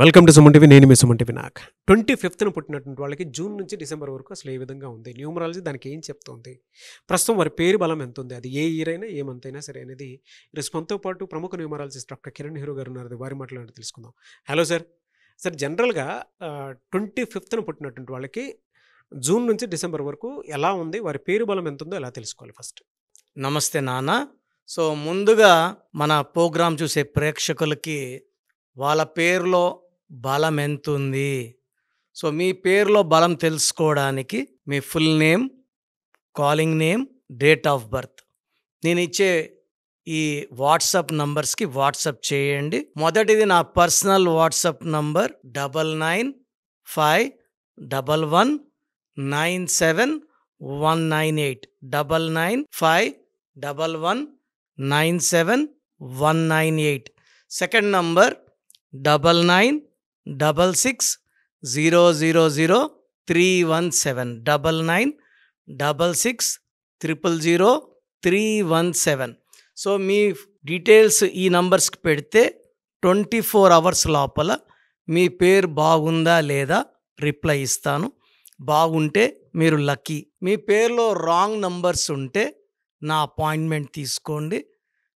Welcome to Suman TV. నేను మీ Suman TV. నాకు 25న పుట్టినటువంటి వాళ్ళకి జూన్ నుంచి డిసెంబర్ వరకు అసలు ఏ విధంగా ఉంది, న్యూమరాలజీ దానికి ఏం చెప్తుంది, ప్రస్తుతం వారి పేరు బలం ఎంత ఉంది, అది ఏ ఇయర్ అయినా ఏ మంత్ అయినా సరే అనేది ఈరోజు మనతో పాటు ప్రముఖ న్యూమరాలజిస్ట్ డాక్టర్ కిరణ్ నెహ్రూ గారు ఉన్నారు. వారి మాట్లాడి తెలుసుకుందాం. Hello sir. సార్, జనరల్గా 25న పుట్టినటువంటి వాళ్ళకి జూన్ నుంచి డిసెంబర్ వరకు ఎలా ఉంది, వారి పేరు బలం ఎంత ఉందో ఎలా తెలుసుకోవాలి ఫస్ట్? నమస్తే నాన్న. సో ముందుగా మన ప్రోగ్రాం చూసే ప్రేక్షకులకి వాళ్ళ పేరులో బలం ఎంతుంది, సో మీ పేరులో బలం తెలుసుకోవడానికి మీ full name, calling name, date of birth నేను ఇచ్చే ఈ వాట్సాప్ నంబర్స్కి వాట్సాప్ చేయండి. మొదటిది నా personal WhatsApp number 9951197198 9951197198. Second number 9966000317 9966000317. So మీ డీటెయిల్స్ ఈ నంబర్స్కి పెడితే 24 అవర్స్ లోపల మీ పేరు బాగుందా లేదా రిప్లై ఇస్తాను. బాగుంటే మీరు లక్కీ. మీ పేరులో రాంగ్ నంబర్స్ ఉంటే నా అపాయింట్మెంట్ తీసుకోండి.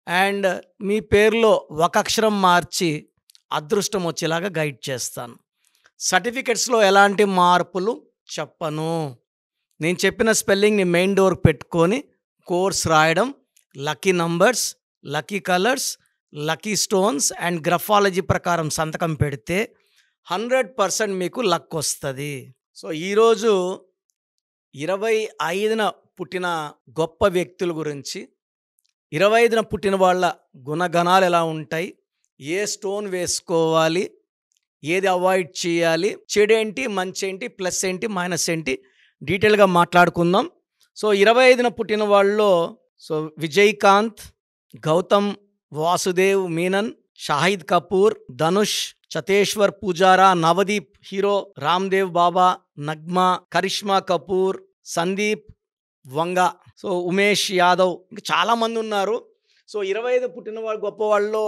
అండ్ మీ పేరులో ఒక అక్షరం మార్చి అదృష్టం వచ్చేలాగా గైడ్ చేస్తాను. సర్టిఫికెట్స్లో ఎలాంటి మార్పులు చెప్పను. నేను చెప్పిన స్పెల్లింగ్ని మెయిన్ డోర్కి పెట్టుకొని కోర్స్ రాయడం, lucky numbers, lucky colours, lucky stones and graphology ప్రకారం సంతకం పెడితే 100% మీకు లక్ వస్తుంది. సో ఈరోజు 25న పుట్టిన గొప్ప వ్యక్తుల గురించి, 25న పుట్టిన వాళ్ళ గుణగణాలు ఎలా ఉంటాయి, ఏ స్టోన్ వేసుకోవాలి, ఏది అవాయిడ్ చేయాలి, చెడేంటి, మంచేంటి, ప్లస్ ఏంటి, మైనస్ ఏంటి, డీటెయిల్గా మాట్లాడుకుందాం. సో 25న పుట్టిన వాళ్ళలో విజయకాంత్, గౌతమ్ వాసుదేవ్ మీనన్, షాహిద్ కపూర్, ధనుష్, చతేశ్వర్ పూజారా, నవదీప్ హీరో, రామ్దేవ్ బాబా, నగ్మా, కరిష్మా కపూర్, సందీప్ వంగ, సో ఉమేష్ యాదవ్, ఇంకా చాలామంది ఉన్నారు. సో 25 పుట్టిన వాళ్ళు గొప్ప వాళ్ళలో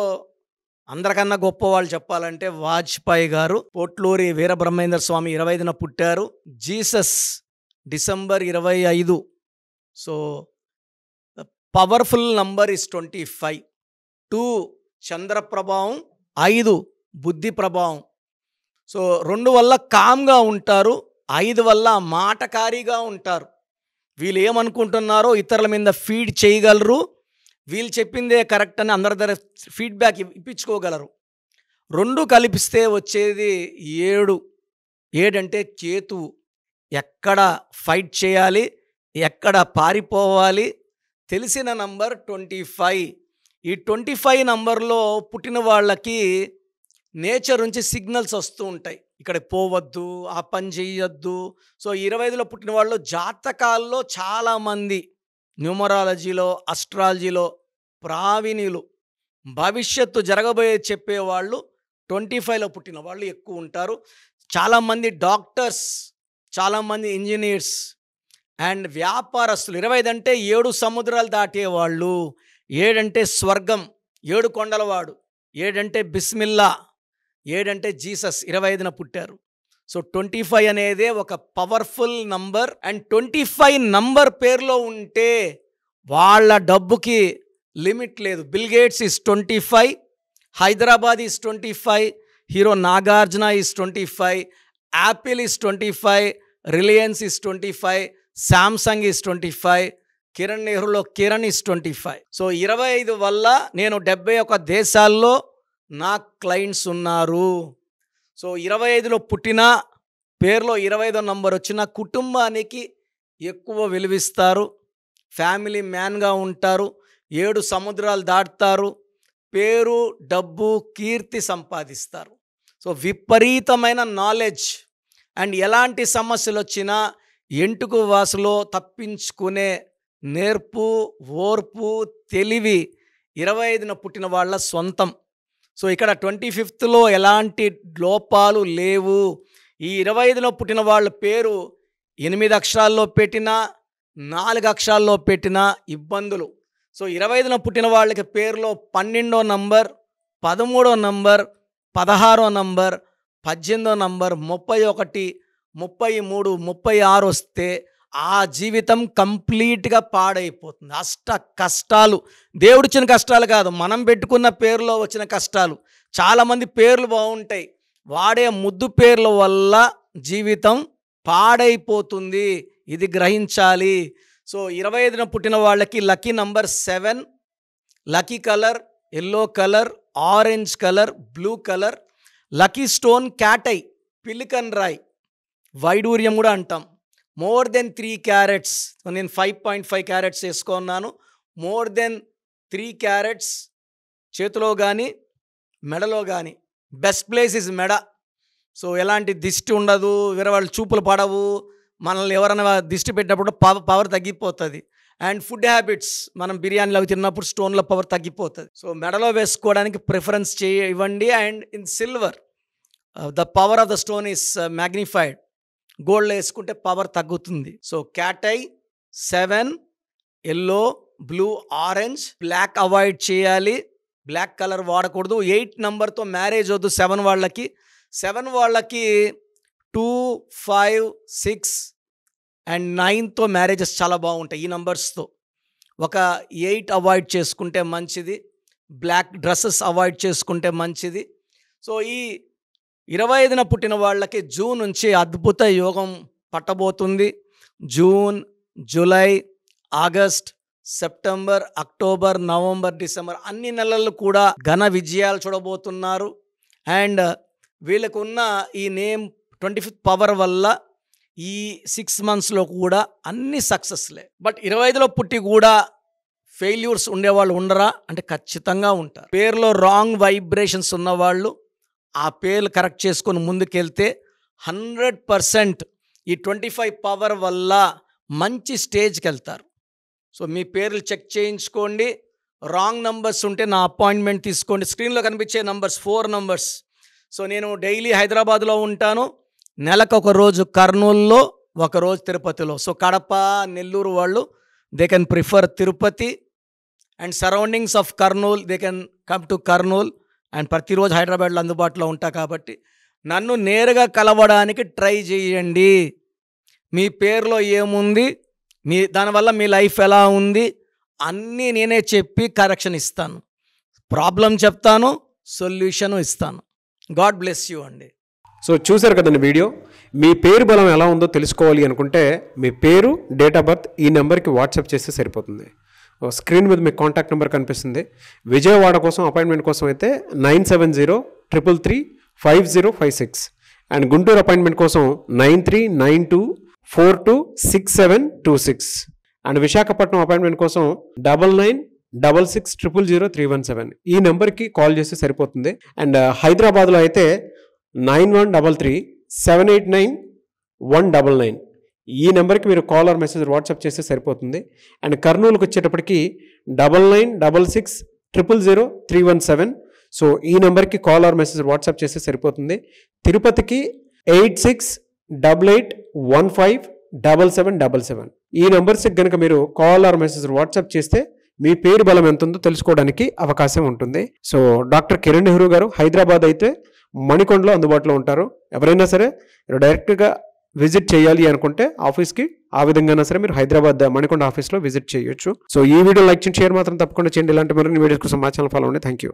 అందరికన్నా గొప్ప వాళ్ళు చెప్పాలంటే వాజ్పేయి గారు, పోట్లూరి వీరబ్రహ్మేంద్ర స్వామి 25న పుట్టారు. Jesus December 25. So powerful number is 25. 2 చంద్ర ప్రభావం, 5 బుద్ధి ప్రభావం. సో 2 వల్ల కామ్గా ఉంటారు, 5 వల్ల మాటకారిగా ఉంటారు. వీళ్ళు ఏమనుకుంటున్నారో ఇతరుల మీద ఫీడ్ చేయగలరు, వీళ్ళు చెప్పిందే కరెక్ట్ అని అందరి దగ్గర ఫీడ్బ్యాక్ ఇప్పించుకోగలరు. 2 కలిపిస్తే వచ్చేది 7. 7 అంటే కేతువు. ఎక్కడ ఫైట్ చేయాలి, ఎక్కడ పారిపోవాలి తెలిసిన నంబర్ 25. ఈ 25 నంబర్లో పుట్టిన వాళ్ళకి నేచర్ నుంచి సిగ్నల్స్ వస్తూ ఉంటాయి, ఇక్కడ పోవద్దు, ఆ పని చేయొద్దు. సో 25లో పుట్టిన వాళ్ళు జాతకాల్లో చాలామంది న్యూమరాలజీలో, అస్ట్రాలజీలో ప్రావీణ్యులు, భవిష్యత్తు జరగబోయే చెప్పేవాళ్ళు 25లో పుట్టిన వాళ్ళు ఎక్కువ ఉంటారు. చాలామంది డాక్టర్స్, చాలామంది ఇంజనీర్స్ అండ్ వ్యాపారస్తులు. 25 అంటే 7 సముద్రాలు దాటేవాళ్ళు. 7 అంటే స్వర్గం, 7 కొండలవాడు. 7 అంటే బిస్మిల్లా, 7 అంటే జీసస్. 25న పుట్టారు. సో 25 అనేదే ఒక పవర్ఫుల్ నంబర్. అండ్ 25 నంబర్ పేరులో ఉంటే వాళ్ళ డబ్బుకి లిమిట్ లేదు. Bill Gates is 25, Hyderabad is 25, hero Nagarjuna is 25, Apple is 25, Reliance is 25, Samsung is 25, Kiran నెహ్రూలో కిరణ్ ఈజ్ 25. సో 25 వల్ల నేను 71 దేశాల్లో నా క్లయింట్స్ ఉన్నారు. సో 25లో పుట్టిన పేరులో 25వ నంబర్ వచ్చిన కుటుంబానికి ఎక్కువ విలువిస్తారు, ఫ్యామిలీ మ్యాన్గా ఉంటారు, 7 సముద్రాలు దాటుతారు, పేరు, డబ్బు, కీర్తి సంపాదిస్తారు. సో విపరీతమైన నాలెడ్జ్ అండ్ ఎలాంటి సమస్యలు వచ్చినా ఎంటుకు వాసులో తప్పించుకునే నేర్పు, ఓర్పు, తెలివి 25న పుట్టిన వాళ్ళ సొంతం. సో ఇక్కడ 25లో ఎలాంటి లోపాలు లేవు. ఈ 25లో పుట్టిన వాళ్ళ పేరు 8 అక్షరాల్లో పెట్టినా, 4 అక్షరాల్లో పెట్టినా ఇబ్బందులు. సో 25న పుట్టిన వాళ్ళకి పేరులో 12వ నంబర్, 13వ నంబర్, 16వ నంబర్, 18వ నంబర్ 31, 33, 36 వస్తే ఆ జీవితం కంప్లీట్గా పాడైపోతుంది. అష్ట కష్టాలు, దేవుడిచ్చిన కష్టాలు కాదు, మనం పెట్టుకున్న పేరులో వచ్చిన కష్టాలు. చాలామంది పేర్లు బాగుంటాయి, వాడే ముద్దు పేర్ల వల్ల జీవితం పాడైపోతుంది. ఇది గ్రహించాలి. సో 25న పుట్టిన వాళ్ళకి lucky number 7, lucky colour yellow colour, orange colour, blue colour. Lucky stone cat's eye, పిలికన్ రాయ్, వైడూర్యం కూడా అంటాం. More than 3 carats. నేను 5.5 క్యారెట్స్ వేసుకున్నాను. మోర్ దెన్ 3 క్యారెట్స్ చేతిలో కానీ మెడలో కానీ. బెస్ట్ ప్లేస్ ఇస్ మెడ. సో ఎలాంటి దిష్టి ఉండదు, వేరే వాళ్ళు చూపులు పడవు, మనల్ని ఎవరైనా దిష్టి పెట్టినప్పుడు పవర్ తగ్గిపోతుంది. అండ్ ఫుడ్ హ్యాబిట్స్, మనం బిర్యానీలు అవి తిన్నప్పుడు స్టోన్ల పవర్ తగ్గిపోతుంది. సో మెడలో వేసుకోవడానికి ప్రిఫరెన్స్ ఇవ్వండి. And in silver the power of the stone is magnified. గోల్డ్లో వేసుకుంటే పవర్ తగ్గుతుంది. So cat's eye 7, yellow, blue, orange. Black avoid చేయాలి, బ్లాక్ కలర్ వాడకూడదు. 8 నంబర్తో మ్యారేజ్ వద్దు 7 వాళ్ళకి. 7 వాళ్ళకి 2, 5, 6 అండ్ 9తో మ్యారేజెస్ చాలా బాగుంటాయి. ఈ నంబర్స్తో ఒక 8 అవాయిడ్ చేసుకుంటే మంచిది. బ్లాక్ డ్రెస్సెస్ అవాయిడ్ చేసుకుంటే మంచిది. సో ఈ 25న పుట్టిన వాళ్ళకి జూన్ నుంచి అద్భుత యోగం పట్టబోతుంది. June, July, August, September, October, November, December అన్ని నెలలు కూడా ఘన విజయాలు చూడబోతున్నారు. అండ్ వీళ్ళకు ఉన్న ఈ నేమ్ 25th పవర్ వల్ల ఈ 6 మంత్స్లో కూడా అన్ని సక్సెస్లే. బట్ 25లో పుట్టి కూడా ఫెయిల్యూర్స్ ఉండేవాళ్ళు ఉండరా అంటే ఖచ్చితంగా ఉంటారు. పేరులో రాంగ్ వైబ్రేషన్స్ ఉన్నవాళ్ళు ఆ పేర్లు కరెక్ట్ చేసుకొని ముందుకెళ్తే 100% ఈ 25 పవర్ వల్ల మంచి స్టేజ్కి వెళ్తారు. సో మీ పేర్లు చెక్ చేయించుకోండి. రాంగ్ నంబర్స్ ఉంటే నా అపాయింట్మెంట్ తీసుకోండి. స్క్రీన్లో కనిపించే నంబర్స్ 4 నంబర్స్. సో నేను డైలీ హైదరాబాద్లో ఉంటాను. నెలకు ఒక రోజు కర్నూలులో, ఒక రోజు తిరుపతిలో. సో కడప, నెల్లూరు వాళ్ళు they can prefer Tirupati and surroundings of Kurnool, they can come to Kurnool. And ప్రతిరోజు హైదరాబాద్లో అందుబాటులో ఉంటా కాబట్టి నన్ను నేరుగా కలవడానికి ట్రై చేయండి. మీ పేరులో ఏముంది, దానివల్ల మీ లైఫ్ ఎలా ఉంది అన్నీ నేనే చెప్పి కరెక్షన్ ఇస్తాను. ప్రాబ్లం చెప్తాను, సొల్యూషన్ ఇస్తాను. గాడ్ బ్లెస్ యూ అండి. సో చూశారు కదండి వీడియో. మీ పేరు బలం ఎలా ఉందో తెలుసుకోవాలి అనుకుంటే మీ పేరు, డేట్ ఆఫ్ బర్త్ ఈ నెంబర్కి వాట్సాప్ చేస్తే సరిపోతుంది. స్క్రీన్ మీద మీకు కాంటాక్ట్ నెంబర్ కనిపిస్తుంది. విజయవాడ కోసం అపాయింట్మెంట్ కోసం అయితే 9703335056 అండ్ గుంటూరు అపాయింట్మెంట్ కోసం 9392426726 అండ్ విశాఖపట్నం అపాయింట్మెంట్ కోసం 9966600317 ఈ నెంబర్కి కాల్ చేస్తే సరిపోతుంది. అండ్ హైదరాబాద్లో అయితే 9133789199 ఈ నెంబర్కి మీరు కాల్ ఆర్ మెసేజ్ వాట్సాప్ చేస్తే సరిపోతుంది. అండ్ కర్నూలుకి వచ్చేటప్పటికి 9966000317 సో ఈ నెంబర్కి కాల్ ఆర్ మెసేజ్ వాట్సాప్ చేస్తే సరిపోతుంది. తిరుపతికి 8688157777 ఈ నెంబర్స్కి కనుక మీరు కాల్ ఆర్ మెసేజ్ వాట్సాప్ చేస్తే మీ పేరు బలం ఎంత ఉందో తెలుసుకోవడానికి అవకాశం ఉంటుంది. సో డాక్టర్ కిరణ్ నెహ్రూ గారు హైదరాబాద్ అయితే మణికొండలో అందుబాటులో ఉంటారు. ఎవరైనా సరే డైరెక్ట్గా విజిట్ చేయాలి అనుకుంటే ఆఫీస్కి ఆ విధంగా సరే మీరు హైదరాబాద్ మణికొండ ఆఫీస్లో విజిట్ చేయొచ్చు. సో ఈ వీడియో లైక్ చేయండి, షేర్ మాత్రం తప్పకుండా చేయండి. ఇలాంటి మరిన్ని వీడియోస్ కోసం మా ఛానల్ ఫాలో అవ్వండి. Thank you.